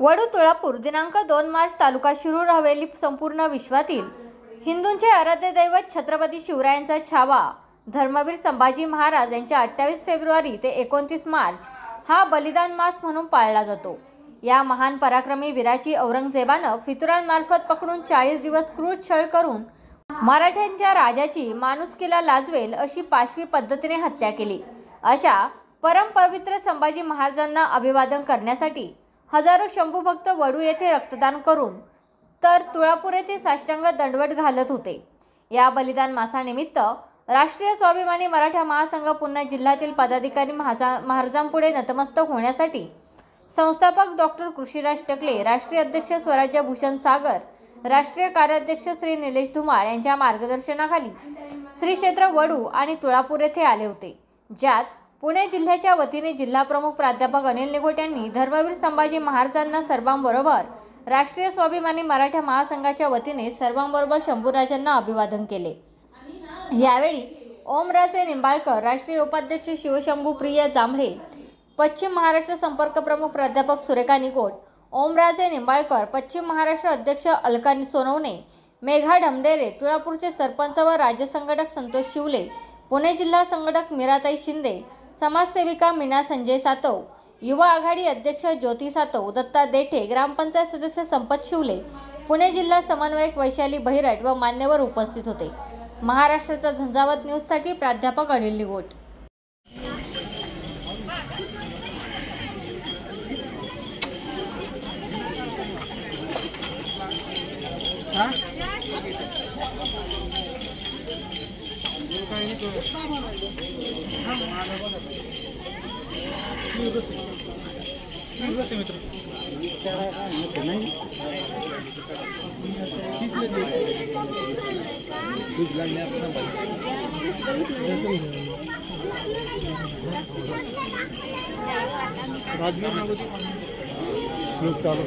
वडू तुळापूर दिनांक 2 मार्च तालुका शिरूर हवेली संपूर्ण विश्वातील हिंदूंचे आराध्य दैवत छत्रपती शिवरायांचा छावा धर्मवीर संभाजी महाराज यांच्या 28 फेब्रुवारी ते 29 मार्च हा बलिदान मास म्हणून पाळला जातो। या महान पराक्रमी वीराची औरंगजेबाने फितुरांमार्फत पकडून 40 दिवस क्रूर छळ करून मराठ्यांच्या राजाची माणुसकीला लाजवेल अशी पाशवी पद्धतीने हत्या केली। अशा परमपवित्र संभाजी महाराजांना अभिवादन करण्यासाठी हजारो शंभू भक्त वडू येथे रक्तदान करून तर तुळापूर येथे साष्टांग दंडवत घालत होते। या बलिदान मासानिमित्त राष्ट्रीय स्वाभिमानी मराठा महासंघ पुणे जिल्ह्यातील पदाधिकारी महाराजांपुढे नतमस्तक होण्यासाठी संस्थापक डॉक्टर कृषीराज टकले, राष्ट्रीय अध्यक्ष स्वराज्य भूषण सागर, राष्ट्रीय कार्याध्यक्ष श्री निलेश धुमाळ यांच्या मार्गदर्शनाखाली श्री क्षेत्र वडू आणि तुळापूर येथे आले होते, ज्यात पुणे जिल्ह्याच्या वतीने जिल्हा प्रमुख प्राध्यापक अनिल निघोट यांनी धर्मवीर संभाजी महाराजांना सर्वांबरोबर राष्ट्रीय स्वाभिमानी मराठा महासंघाच्या वतीने सर्वांबरोबर शंभूराजांना अभिवादन केले। यावेळी ओमराजे निंबाळकर, राष्ट्रीय उपाध्यक्ष शिवशंभू प्रिय जांभळे, पश्चिम महाराष्ट्र संपर्क प्रमुख प्राध्यापक सुरेखा निघोट, ओमराजे निंबाळकर, पश्चिम महाराष्ट्र अध्यक्ष अलका सोनवणे, मेघा ढमढेरे, तुळापूरचे सरपंच व राज्य संघटक संतोष शिवले, पुणे जिल्हा संघटक मीराताई शिंदे, समाजसेविका मीना संजय सातव, युवा आघाडी अध्यक्ष ज्योती सातव, दत्ता देठे, ग्रामपंचायत सदस्य संपत शिवले, पुणे जिल्हा समन्वयक वैशाली बहिरट व मान्यवर उपस्थित होते। महाराष्ट्राचा झंझावात न्यूजसाठी प्राध्यापक अनिल निघोट। चालू